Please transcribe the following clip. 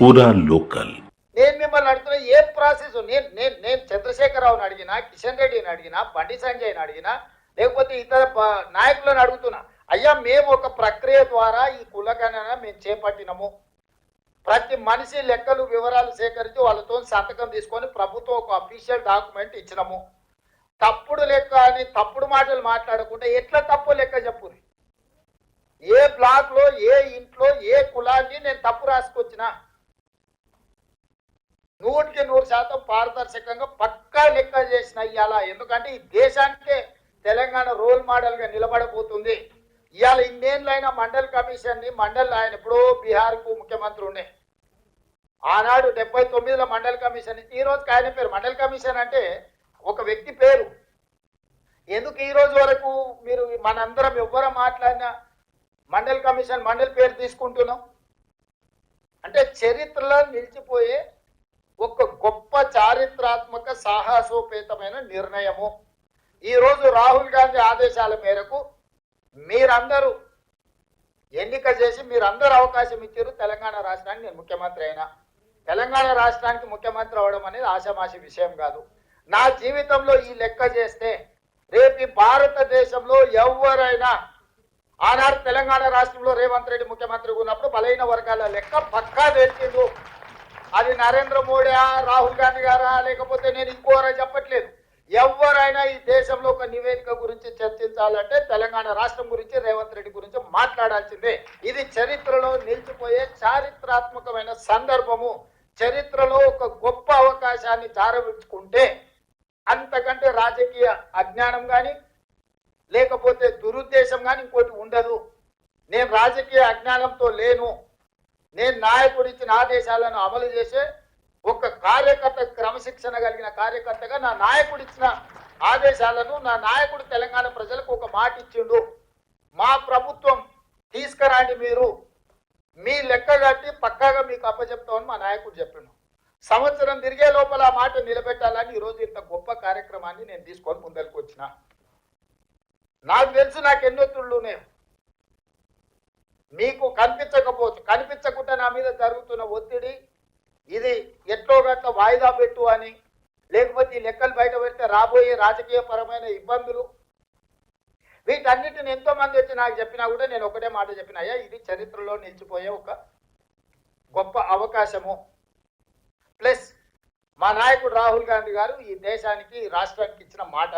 పూరా లోకల్. నేను మిమ్మల్ని అడుగుతున్నా ఏ ప్రాసెస్ నేను నేను నేను చంద్రశేఖరరావుని అడిగినా, కిషన్ రెడ్డిని అడిగినా, బండి సంజయ్ని అడిగినా, లేకపోతే ఇతర నాయకులను అడుగుతున్నా, అయ్యా మేము ఒక ప్రక్రియ ద్వారా ఈ కులగణన మేము చేపట్టినము, ప్రతి మనిషి లెక్కలు వివరాలు సేకరించి వాళ్ళతో సంతకం తీసుకొని ప్రభుత్వం ఒక అఫీషియల్ డాక్యుమెంట్ ఇచ్చినాము. తప్పుడు లెక్క అని తప్పుడు మాటలు మాట్లాడకుండా ఎట్లా తప్పు లెక్క చెప్పుది, ఏ బ్లాక్ లో ఏ ఇంట్లో ఏ కులాన్ని నేను తప్పు రాసుకొచ్చినా 100% పారదర్శకంగా పక్కా లెక్క చేసిన ఇవాళ. ఎందుకంటే ఈ దేశానికే తెలంగాణ రోల్ మోడల్ గా నిలబడబోతుంది. ఇవాళ ఇన్నేళ్ళైనా మండల్ కమిషన్ ని ఆయన ఎప్పుడో బీహార్కు ముఖ్యమంత్రి ఉండే, ఆనాడు 79లో మండల్ కమిషన్, ఈ రోజుకి ఆయన పేరు మండల్ కమిషన్ అంటే ఒక వ్యక్తి పేరు. ఎందుకు ఈ రోజు వరకు మీరు మనందరం ఎవ్వరూ మాట్లాడినా మండల్ కమిషన్ మండల్ పేరు తీసుకుంటున్నాం అంటే చరిత్రలో నిలిచిపోయే ఒక గొప్ప చారిత్రాత్మక సాహసోపేతమైన నిర్ణయము. ఈరోజు రాహుల్ గాంధీ ఆదేశాల మేరకు మీరందరూ ఎన్నిక చేసి మీరందరూ అవకాశం ఇచ్చారు తెలంగాణ రాష్ట్రానికి. నేను ముఖ్యమంత్రి అయినా, తెలంగాణ రాష్ట్రానికి ముఖ్యమంత్రి అవడం అనేది ఆషామాషి విషయం కాదు. నా జీవితంలో ఈ లెక్క చేస్తే రేపు భారతదేశంలో ఎవరైనా, ఆనాడు తెలంగాణ రాష్ట్రంలో రేవంత్ రెడ్డి ముఖ్యమంత్రిగా ఉన్నప్పుడు బలైన వర్గాల లెక్క పక్కా తెలిసిండు. అది నరేంద్ర మోడీ, రాహుల్ గాంధీ గారా, లేకపోతే నేను ఇంకోరా చెప్పట్లేదు. ఎవరైనా ఈ దేశంలో ఒక నివేదిక గురించి చర్చించాలంటే తెలంగాణ రాష్ట్రం గురించి, రేవంత్ రెడ్డి గురించి మాట్లాడాల్సిందే. ఇది చరిత్రలో నిలిచిపోయే చారిత్రాత్మకమైన సందర్భము. చరిత్రలో ఒక గొప్ప అవకాశాన్ని జారవించుకుంటే అంతకంటే రాజకీయ అజ్ఞానం కానీ లేకపోతే దురుద్దేశం కానీ ఇంకోటి ఉండదు. నేను రాజకీయ అజ్ఞానంతో లేను. నేను నాయకుడు ఇచ్చిన ఆదేశాలను అమలు చేసే ఒక కార్యకర్త, క్రమశిక్షణ కలిగిన కార్యకర్తగా నా నాయకుడు ఇచ్చిన ఆదేశాలను, నా నాయకుడు తెలంగాణ ప్రజలకు ఒక మాట ఇచ్చిండు, మా ప్రభుత్వం తీసుకురండి, మీరు మీ లెక్క కట్టి పక్కాగా మీకు అప్పచెప్తామని మా నాయకుడు చెప్పిండు. సంవత్సరం తిరిగే లోపల ఆ మాట నిలబెట్టాలని ఈరోజు ఇంత గొప్ప కార్యక్రమాన్ని నేను తీసుకొని ముందరికి వచ్చిన. నాకు తెలుసు నాకు ఎన్నొత్తుళ్ళు నేను, మీకు కనిపించకపోవచ్చు, కనిపించకుండా నా మీద జరుగుతున్న ఒత్తిడి ఇది ఎట్లో గట్ల వాయిదా పెట్టు అని, లేకపోతే ఈ లెక్కలు బయట పెడితే రాబోయే రాజకీయ పరమైన ఇబ్బందులు, వీటన్నిటిని ఎంతో మంది వచ్చి నాకు చెప్పినా కూడా నేను ఒకటే మాట చెప్పిన, అయ్యా ఇది చరిత్రలో నిలిచిపోయే ఒక గొప్ప అవకాశము. ప్లస్ మా నాయకుడు రాహుల్ గాంధీ గారు ఈ దేశానికి, రాష్ట్రానికి ఇచ్చిన మాట.